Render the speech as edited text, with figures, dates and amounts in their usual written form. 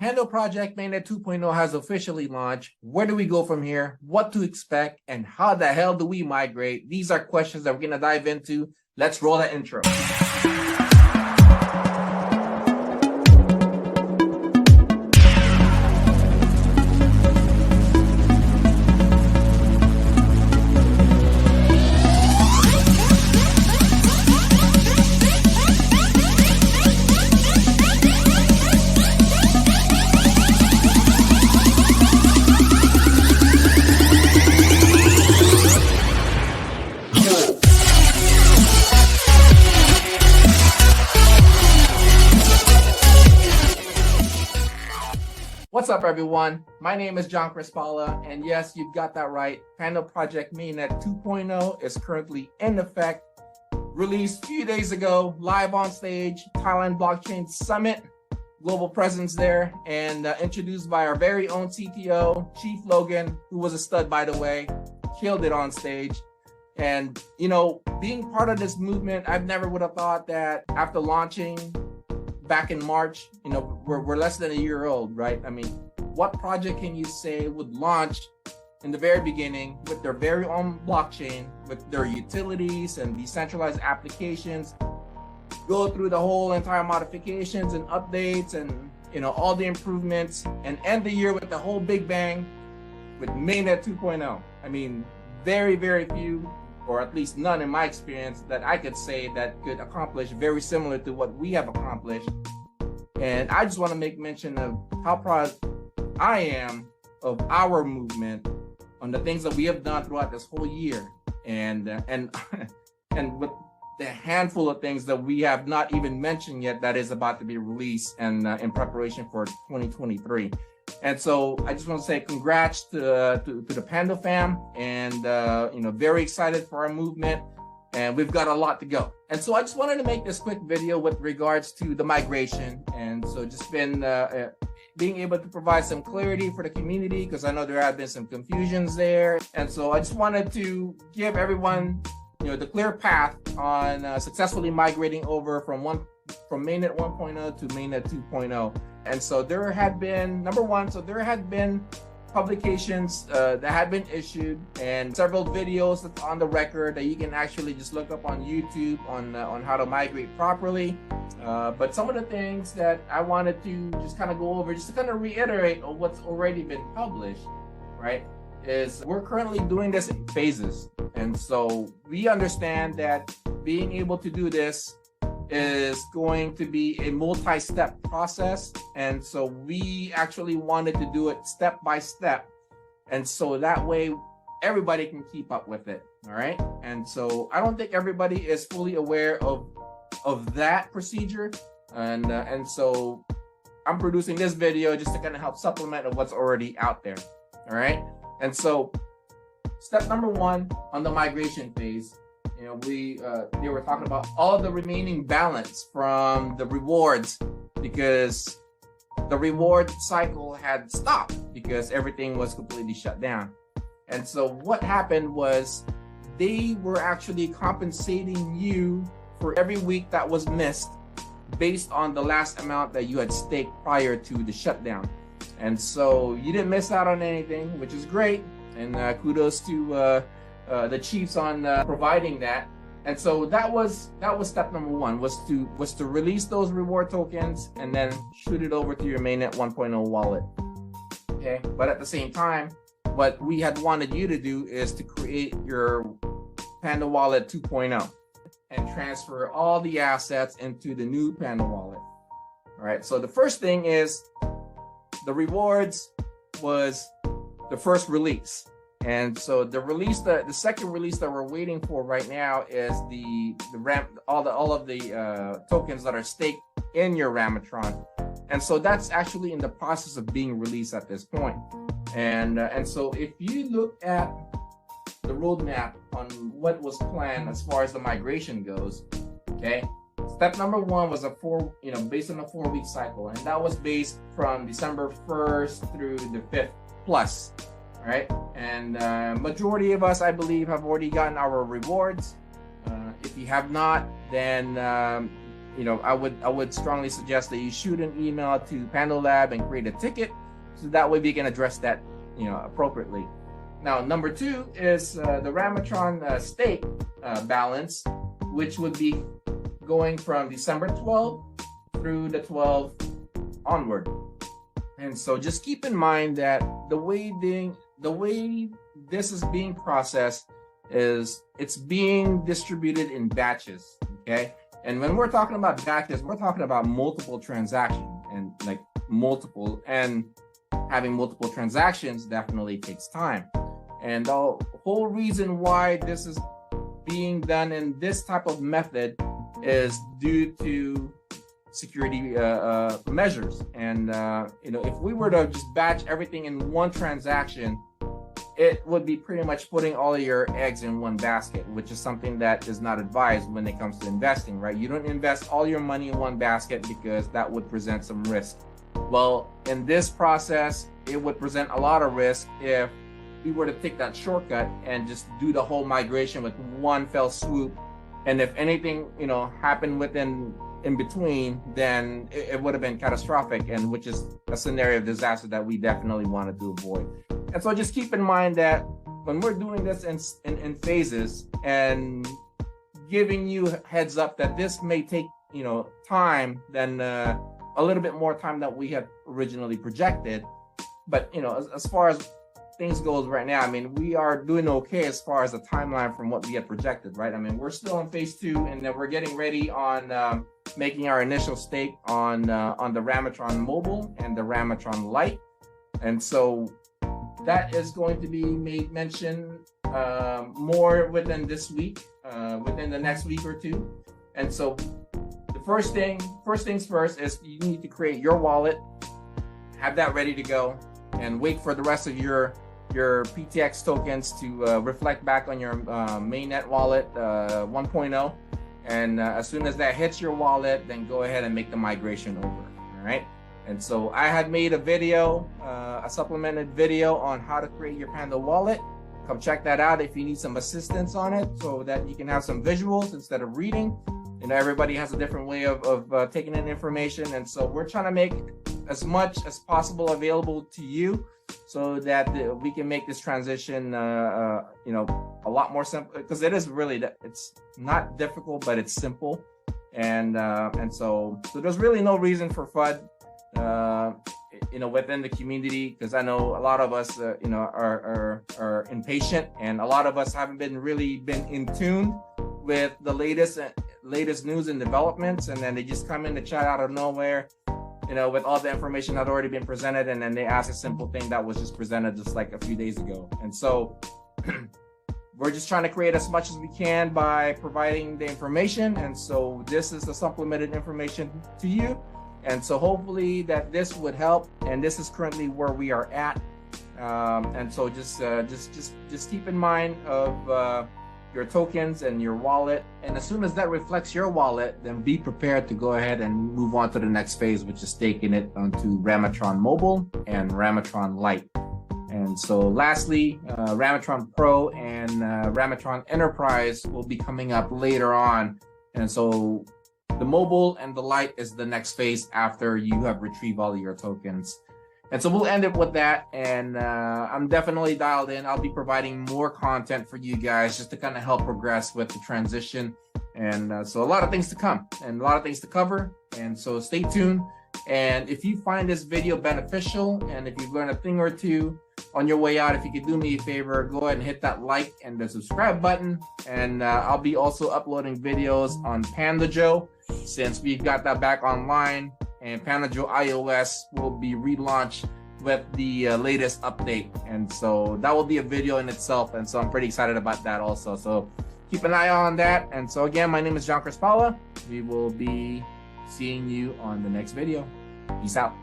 Handle Project Mainnet 2.0 has officially launched. Where do we go from here? What to expect? And how the hell do we migrate? These are questions that we're going to dive into. Let's roll that intro. What's up, everyone? My name is John Crispala, and yes, you've got that right. Handle Project Mainnet 2.0 is currently in effect. Released a few days ago, live on stage, Thailand Blockchain Summit, global presence there, and introduced by our very own CTO, Chief Logan, who was a stud, by the way, killed it on stage. And, you know, being part of this movement, I've never would have thought that after launching back in March, you know, we're less than a year old, right? I mean, what project can you say would launch in the very beginning with their very own blockchain, with their utilities and decentralized applications, go through the whole entire modifications and updates and, you know, all the improvements, and end the year with the whole big bang with Mainnet 2.0? I mean, very, very few, or at least none in my experience, that I could say that could accomplish very similar to what we have accomplished. And I just want to make mention of how proud I am of our movement on the things that we have done throughout this whole year, and with the handful of things that we have not even mentioned yet that is about to be released and in preparation for 2023. And so I just want to say congrats to the Panda fam, and you know, very excited for our movement, and we've got a lot to go. And so I just wanted to make this quick video with regards to the migration, and so just been being able to provide some clarity for the community, because I know there have been some confusions there. And so I just wanted to give everyone, you know, the clear path on successfully migrating over from Mainnet 1.0 to Mainnet 2.0. And so there had been, number one, so there had been publications that had been issued, and several videos that's on the record that you can actually just look up on YouTube on how to migrate properly. But some of the things that I wanted to just kind of go over, just to kind of reiterate on what's already been published, right, is we're currently doing this in phases. And so we understand that being able to do this is going to be a multi-step process, and so we actually wanted to do it step by step, and so that way everybody can keep up with it. All right, and so I don't think everybody is fully aware of that procedure, and so I'm producing this video just to kind of help supplement of what's already out there. All right, and so step number one on the migration phase, you know, they were talking about all the remaining balance from the rewards, because the reward cycle had stopped because everything was completely shut down. And so what happened was they were actually compensating you for every week that was missed based on the last amount that you had staked prior to the shutdown. And so you didn't miss out on anything, which is great. And kudos to the chiefs on providing that. And so that was step number one, was to release those reward tokens and then shoot it over to your Mainnet 1.0 wallet. Okay, but at the same time, what we had wanted you to do is to create your Panda Wallet 2.0 and transfer all the assets into the new Panda Wallet. All right, so the first thing is the rewards was the first release. And so the second release that we're waiting for right now is the all of the tokens that are staked in your Ramatron. And so that's actually in the process of being released at this point. And so if you look at the roadmap on what was planned as far as the migration goes, okay, step number one was based on a 4-week cycle, and that was based from December 1st through the 5th plus. Right, and majority of us, I believe, have already gotten our rewards. If you have not, then I would strongly suggest that you shoot an email to Panda Lab and create a ticket, so that way we can address that appropriately. Now, number 2 is the Ramatron stake balance, which would be going from December 12th through the 12th onward. And so just keep in mind that the way this is being processed is it's being distributed in batches, okay? And when we're talking about batches, we're talking about multiple transactions, and having multiple transactions definitely takes time. And the whole reason why this is being done in this type of method is due to security measures. And if we were to just batch everything in one transaction, it would be pretty much putting all of your eggs in one basket, which is something that is not advised when it comes to investing, right? You don't invest all your money in one basket because that would present some risk. Well, in this process, it would present a lot of risk if we were to take that shortcut and just do the whole migration with one fell swoop. And if anything, happened in between, then it would have been catastrophic, and which is a scenario of disaster that we definitely wanted to avoid. And so just keep in mind that when we're doing this in phases and giving you heads up that this may take time than a little bit more time that we had originally projected. But as far as things goes right now, I mean, we are doing okay as far as the timeline from what we had projected, right? I mean, we're still in phase 2, and then we're getting ready on making our initial stake on the Ramatron Mobile and the Ramatron Lite. And so that is going to be made mention more within this week, within the next week or two. And so the first things first is you need to create your wallet, have that ready to go, and wait for the rest of your PTX tokens to reflect back on your Mainnet wallet 1.0. And as soon as that hits your wallet, then go ahead and make the migration over. All right. And so I had made a video, a supplemented video on how to create your Panda wallet. Come check that out if you need some assistance on it, so that you can have some visuals instead of reading. Everybody has a different way of taking in information. And so we're trying to make as much as possible available to you, so that we can make this transition, a lot more simple, because it is really, it's not difficult, but it's simple. And so there's really no reason for FUD, within the community, because I know a lot of us, are impatient, and a lot of us haven't been in tune with the latest news and developments, and then they just come in the chat out of nowhere, with all the information that had already been presented, and then they ask a simple thing that was just presented just like a few days ago. And so we're just trying to create as much as we can by providing the information. And so this is the supplemented information to you. And so hopefully that this would help. And this is currently where we are at. And so just keep in mind of your tokens and your wallet. And as soon as that reflects your wallet, then be prepared to go ahead and move on to the next phase, which is staking it onto Ramatron Mobile and Ramatron Lite. And so lastly, Ramatron Pro and Ramatron Enterprise will be coming up later on. And so the Mobile and the Lite is the next phase after you have retrieved all of your tokens. And so we'll end it with that. And I'm definitely dialed in. I'll be providing more content for you guys just to kind of help progress with the transition. And so a lot of things to come and a lot of things to cover. And so stay tuned. And if you find this video beneficial, and if you've learned a thing or two on your way out, if you could do me a favor, go ahead and hit that like and the subscribe button. And I'll be also uploading videos on Panda Joe, since we've got that back online. And Panda Joe iOS will be relaunched with the latest update. And so that will be a video in itself. And so I'm pretty excited about that also. So keep an eye on that. And so again, my name is John Crispalla. We will be seeing you on the next video. Peace out.